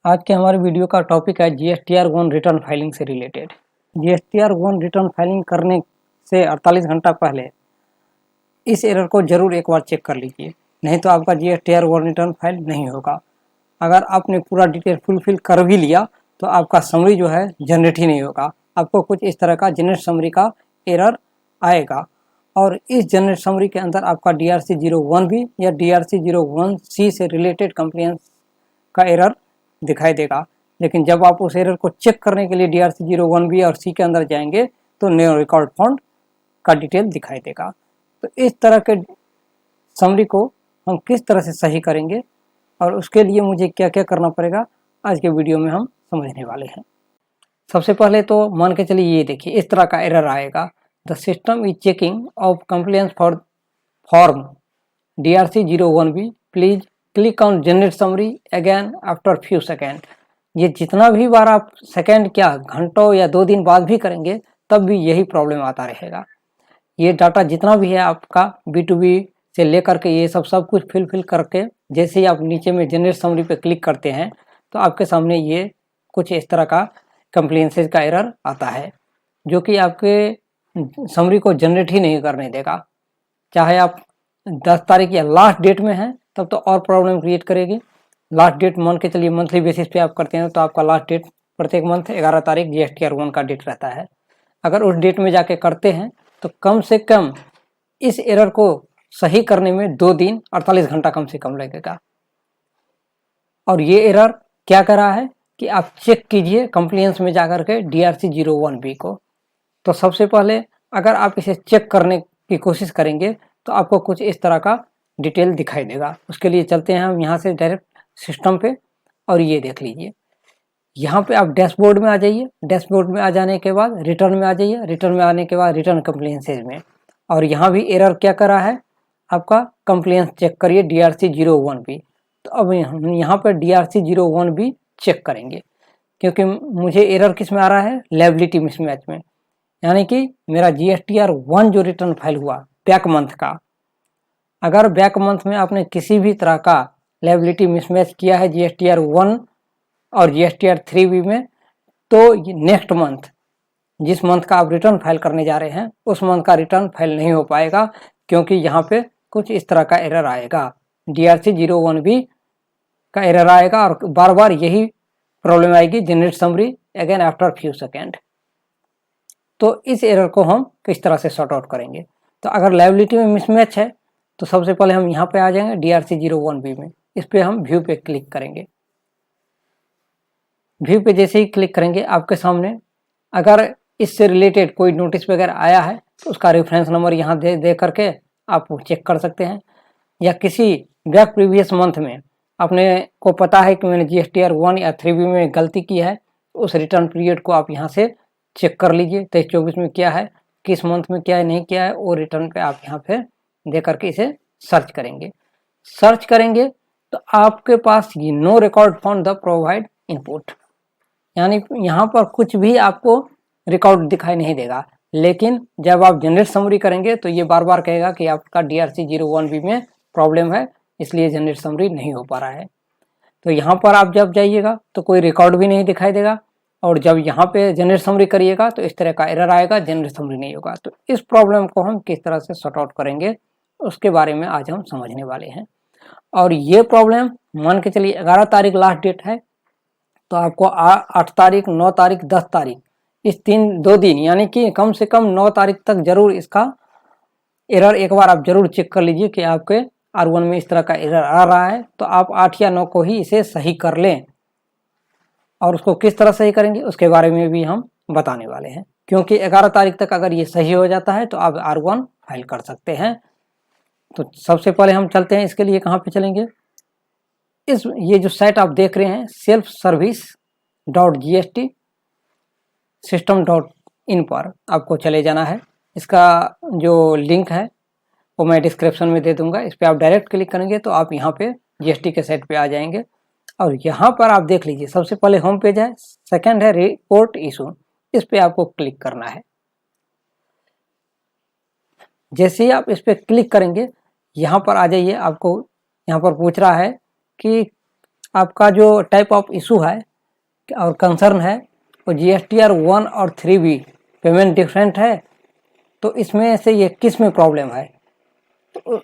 आज के हमारे वीडियो का टॉपिक है जीएसटीआर वन रिटर्न फाइलिंग से related. GSTR one return filing करने से 48 घंटा पहले इस एरर को जरूर एक बार चेक कर लीजिए, नहीं तो आपका जीएसटीआर वन रिटर्न फाइल नहीं होगा। अगर आपने पूरा डिटेल फुलफिल कर भी लिया तो आपका समरी जो है जनरेट ही नहीं होगा। आपको कुछ इस तरह का जनरेट समरी का एरर आएगा और इस जनरेट समरी के अंदर आपका DRC 01B या DRC 01C से रिलेटेड कंप्लेंट्स का एरर दिखाई देगा। लेकिन जब आप उस एरर को चेक करने के लिए DRC 01B और C के अंदर जाएंगे तो न्यू रिकॉर्ड फाउंड का डिटेल दिखाई देगा। तो इस तरह के समरी को हम किस तरह से सही करेंगे और उसके लिए मुझे क्या क्या करना पड़ेगा, आज के वीडियो में हम समझने वाले हैं। सबसे पहले तो मान के चलिए ये देखिए इस तरह का एरर आएगा, the system is checking of complaints for form DRC 01B, please click on generate summary again after few second. ये जितना भी बार आप सेकेंड क्या घंटों या 2 दिन बाद भी करेंगे तब भी यही प्रॉब्लम आता रहेगा। ये डाटा जितना भी है आपका B2B से लेकर के ये सब कुछ फिल करके जैसे ही आप नीचे में जनरेट समरी पे क्लिक करते हैं तो आपके सामने ये कुछ इस तरह का कंप्लेंसेस का एरर आता है, जो कि आपके समरी को जनरेट ही नहीं करने देगा। चाहे आप 10 तारीख या लास्ट डेट में हैं तब तो और प्रॉब्लम क्रिएट करेगी। लास्ट डेट मान के चलिए मंथली बेसिस पे आप करते हैं तो आपका लास्ट डेट प्रत्येक मंथ 11 तारीख जीएसटीआर 1 का डेट रहता है। अगर उस डेट में जाके करते हैं तो कम से कम इस एरर को सही करने में 2 दिन 48 घंटा कम से कम लगेगा। और ये एरर क्या कर रहा है कि आप चेक कीजिए कंप्लेंट्स में जाकर के DRC 01B को। तो सबसे पहले अगर आप इसे चेक करने की कोशिश करेंगे तो आपको कुछ इस तरह का डिटेल दिखाई देगा। उसके लिए चलते हैं हम यहाँ से डायरेक्ट सिस्टम पे और ये देख लीजिए। यहाँ पे आप डैशबोर्ड में आ जाइए, डैशबोर्ड में आ जाने के बाद रिटर्न में आ जाइए, रिटर्न में आने के बाद रिटर्न कंप्लेंसेज में, और यहाँ भी एरर क्या कर रहा है आपका कंप्लेंस चेक करिए DRC 01B। तो अब हम यहाँ पर DRC 01B चेक करेंगे क्योंकि मुझे एरर किस में आ रहा है, लायबिलिटी मिसमैच में, यानी कि मेरा GSTR 1 जो रिटर्न फाइल हुआ बैक मंथ का, अगर बैक मंथ में आपने किसी भी तरह का लायबिलिटी मिसमैच किया है GSTR 1 और GSTR 3B में, तो नेक्स्ट मंथ जिस मंथ का आप रिटर्न फाइल करने जा रहे हैं उस मंथ का रिटर्न फाइल नहीं हो पाएगा, क्योंकि यहाँ पे कुछ इस तरह का एरर आएगा, DRC 01B का एरर आएगा और बार बार यही प्रॉब्लम आएगी, generate summary again after few second. तो इस एरर को हम किस तरह से सॉर्ट आउट करेंगे? तो अगर लायबिलिटी में मिसमैच है तो सबसे पहले हम यहाँ पे आ जाएंगे DRC 01B में, इस पे हम व्यू पे क्लिक करेंगे। व्यू पे जैसे ही क्लिक करेंगे आपके सामने अगर इससे रिलेटेड कोई नोटिस वगैरह आया है तो उसका रेफरेंस नंबर यहाँ दे करके आप चेक कर सकते हैं, या किसी बैक प्रीवियस मंथ में अपने को पता है कि मैंने GSTR 1 या 3B में गलती की है, उस रिटर्न पीरियड को आप यहाँ से चेक कर लीजिए 23-24 में क्या है, किस मंथ में क्या है नहीं किया है, वो रिटर्न पे आप यहाँ पे दे करके इसे सर्च करेंगे। सर्च करेंगे तो आपके पास ये no record found the provide input, यानी यहाँ पर कुछ भी आपको रिकॉर्ड दिखाई नहीं देगा। लेकिन जब आप जनरेट समरी करेंगे तो ये बार बार कहेगा कि आपका DRC 01B में प्रॉब्लम है, इसलिए जनरेट समरी नहीं हो पा रहा है। तो यहाँ पर आप जब जाइएगा तो कोई रिकॉर्ड भी नहीं दिखाई देगा, और जब यहाँ पे जनरेट समरी करिएगा तो इस तरह का एरर आएगा, जनरेट समरी नहीं होगा। तो इस प्रॉब्लम को हम किस तरह से सॉर्ट आउट करेंगे उसके बारे में आज हम समझने वाले हैं। और ये प्रॉब्लम मान के चलिए 11 तारीख लास्ट डेट है, तो आपको 8 तारीख 9 तारीख 10 तारीख इस 2 दिन यानी कि कम से कम 9 तारीख तक जरूर इसका एरर एक बार आप जरूर चेक कर लीजिए कि आपके R1 में इस तरह का एरर आ रहा है। तो आप 8 या 9 को ही इसे सही कर लें, और उसको किस तरह सही करेंगे उसके बारे में भी हम बताने वाले हैं, क्योंकि 11 तारीख तक अगर ये सही हो जाता है तो आप R1 फाइल कर सकते हैं। तो सबसे पहले हम चलते हैं, इसके लिए कहाँ पे चलेंगे, ये जो साइट आप देख रहे हैं selfservice.gst system.in पर आपको चले जाना है। इसका जो लिंक है वो मैं डिस्क्रिप्शन में दे दूंगा, इस पर आप डायरेक्ट क्लिक करेंगे तो आप यहाँ पे GST के साइट पे आ जाएंगे। और यहाँ पर आप देख लीजिए सबसे पहले होम पेज है, सेकंड है रिपोर्ट इशू, इस पे आपको क्लिक करना है। जैसे ही आप इस पे क्लिक करेंगे यहाँ पर आ जाइए, आपको यहाँ पर पूछ रहा है कि आपका जो टाइप ऑफ इशू है और कंसर्न है वो GSTR 1 और 3 भी पेमेंट डिफरेंट है, तो इसमें से ये किस में प्रॉब्लम है। तो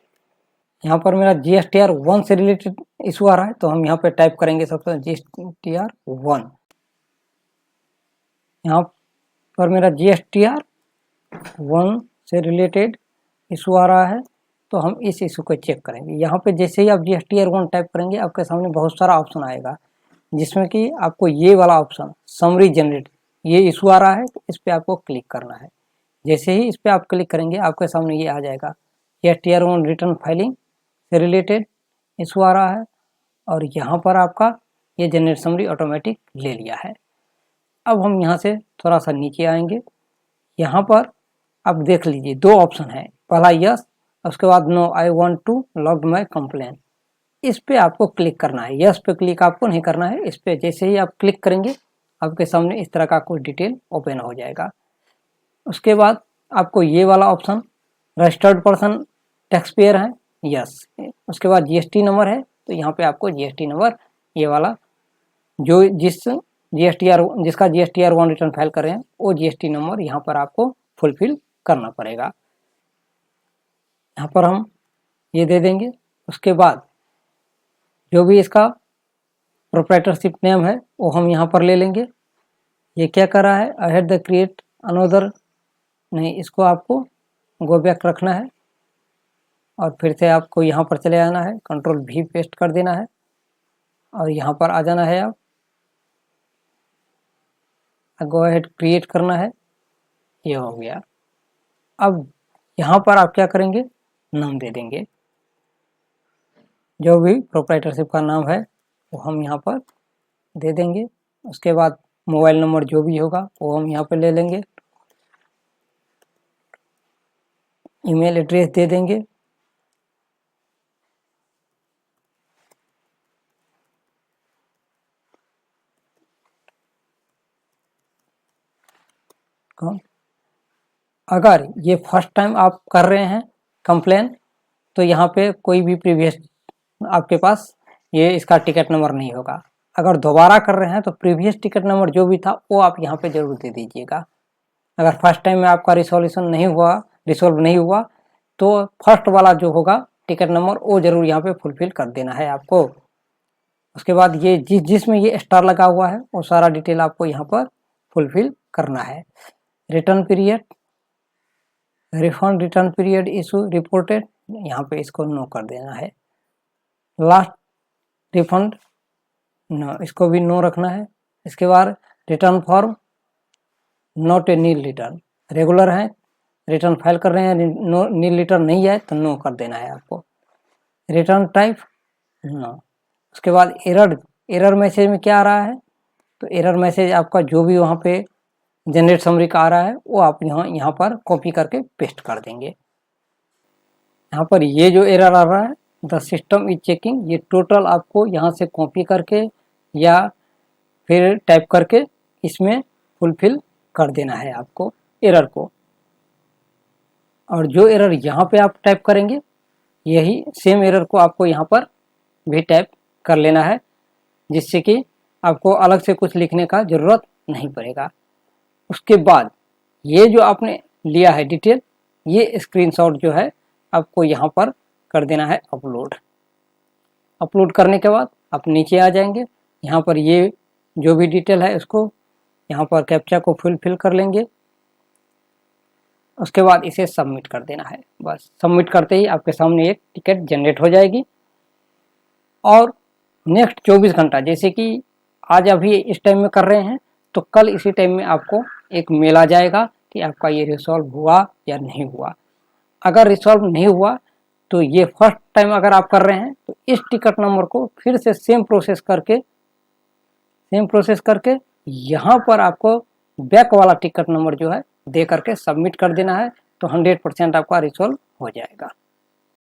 यहाँ पर मेरा GSTR 1 से रिलेटेड इशू आ रहा है, तो हम यहाँ पे टाइप करेंगे सबसे GSTR 1। यहाँ पर मेरा GSTR 1 से रिलेटेड इशू आ रहा है, तो हम इस इशू को चेक करेंगे। यहाँ पे जैसे ही आप GSTR 1 टाइप करेंगे आपके सामने बहुत सारा ऑप्शन आएगा, जिसमें कि आपको ये वाला ऑप्शन समरी जनरेट, ये इशू आ रहा है, तो इस पर आपको क्लिक करना है। जैसे ही इस पर आप क्लिक करेंगे आपके सामने ये आ जाएगा, GSTR 1 रिटर्न फाइलिंग से रिलेटेड इशू आ रहा है, और यहाँ पर आपका ये जनरेट समरी ऑटोमेटिक ले लिया है। अब हम यहाँ से थोड़ा सा नीचे आएंगे, यहाँ पर आप देख लीजिए दो ऑप्शन है, पहला यस, उसके बाद no I want to log my complain. इस पे आपको क्लिक करना है, यस पे क्लिक आपको नहीं करना है। इस पे जैसे ही आप क्लिक करेंगे आपके सामने इस तरह का कुछ डिटेल ओपन हो जाएगा। उसके बाद आपको ये वाला option registered person tax payer है, यस। उसके बाद GST नंबर है, तो यहाँ पे आपको GST नंबर ये वाला जो जिसका GSTR 1 रिटर्न फाइल कर रहे हैं वो GST नंबर यहाँ पर आपको फुलफिल करना पड़ेगा। यहाँ पर हम ये दे देंगे। उसके बाद जो भी इसका प्रोप्राइटरशिप नेम है वो हम यहाँ पर ले लेंगे। ये क्या कर रहा है, I had the create another, नहीं, इसको आपको गो बैक रखना है और फिर से आपको यहाँ पर चले आना है, कंट्रोल V पेस्ट कर देना है और यहाँ पर आ जाना है। आप गो अहेड क्रिएट करना है, ये हो गया। अब यहाँ पर आप क्या करेंगे, नाम दे देंगे, जो भी प्रोप्राइटरशिप का नाम है वो हम यहाँ पर दे देंगे। उसके बाद मोबाइल नंबर जो भी होगा वो हम यहाँ पर ले लेंगे, ईमेल एड्रेस दे देंगे, अगर ये फर्स्ट टाइम आप कर रहे हैं कंप्लेन, तो यहाँ पे कोई भी प्रीवियस आपके पास ये इसका टिकट नंबर नहीं होगा। अगर दोबारा कर रहे हैं तो प्रीवियस टिकट नंबर जो भी था वो आप यहाँ पे जरूर दे दीजिएगा। अगर फर्स्ट टाइम में आपका रिसोल्व नहीं हुआ तो फर्स्ट वाला जो होगा टिकट नंबर वो जरूर यहाँ पे फुलफिल कर देना है आपको। उसके बाद ये जिसमें ये स्टार लगा हुआ है वो सारा डिटेल आपको यहाँ पर फुलफिल करना है। Return period, refund return period issue reported, यहाँ पे इसको नो कर देना है। लास्ट रिफंड नो, इसको भी नो रखना है। इसके बाद return form not a nil return, regular है, रिटर्न फाइल कर रहे हैं, नील रिटर्न नहीं है तो नो कर देना है आपको। Return type no. उसके बाद एरर मैसेज में क्या आ रहा है, तो एरर मैसेज आपका जो भी वहाँ पे जनरेट समरी का आ रहा है वो आप यहाँ पर कॉपी करके पेस्ट कर देंगे। यहाँ पर ये जो एरर आ रहा है द सिस्टम इज चेकिंग, ये टोटल आपको यहाँ से कॉपी करके या फिर टाइप करके इसमें फुलफिल कर देना है आपको एरर को। और जो एरर यहाँ पे आप टाइप करेंगे यही सेम एरर को आपको यहाँ पर भी टाइप कर लेना है, जिससे कि आपको अलग से कुछ लिखने का ज़रूरत नहीं पड़ेगा। उसके बाद ये जो आपने लिया है डिटेल, ये स्क्रीनशॉट जो है आपको यहाँ पर कर देना है अपलोड। अपलोड करने के बाद आप नीचे आ जाएंगे, यहाँ पर ये जो भी डिटेल है उसको यहाँ पर कैप्चा को फुलफिल कर लेंगे। उसके बाद इसे सबमिट कर देना है। बस सबमिट करते ही आपके सामने एक टिकट जनरेट हो जाएगी। और नेक्स्ट 24 घंटा, जैसे कि आज अभी इस टाइम में कर रहे हैं तो कल इसी टाइम में आपको एक मेल आ जाएगा कि आपका ये रिसॉल्व हुआ या नहीं हुआ। अगर रिसॉल्व नहीं हुआ तो ये फर्स्ट टाइम अगर आप कर रहे हैं तो इस टिकट नंबर को फिर से सेम प्रोसेस करके यहाँ पर आपको बैक वाला टिकट नंबर जो है दे करके सबमिट कर देना है, तो 100% आपका रिसॉल्व हो जाएगा।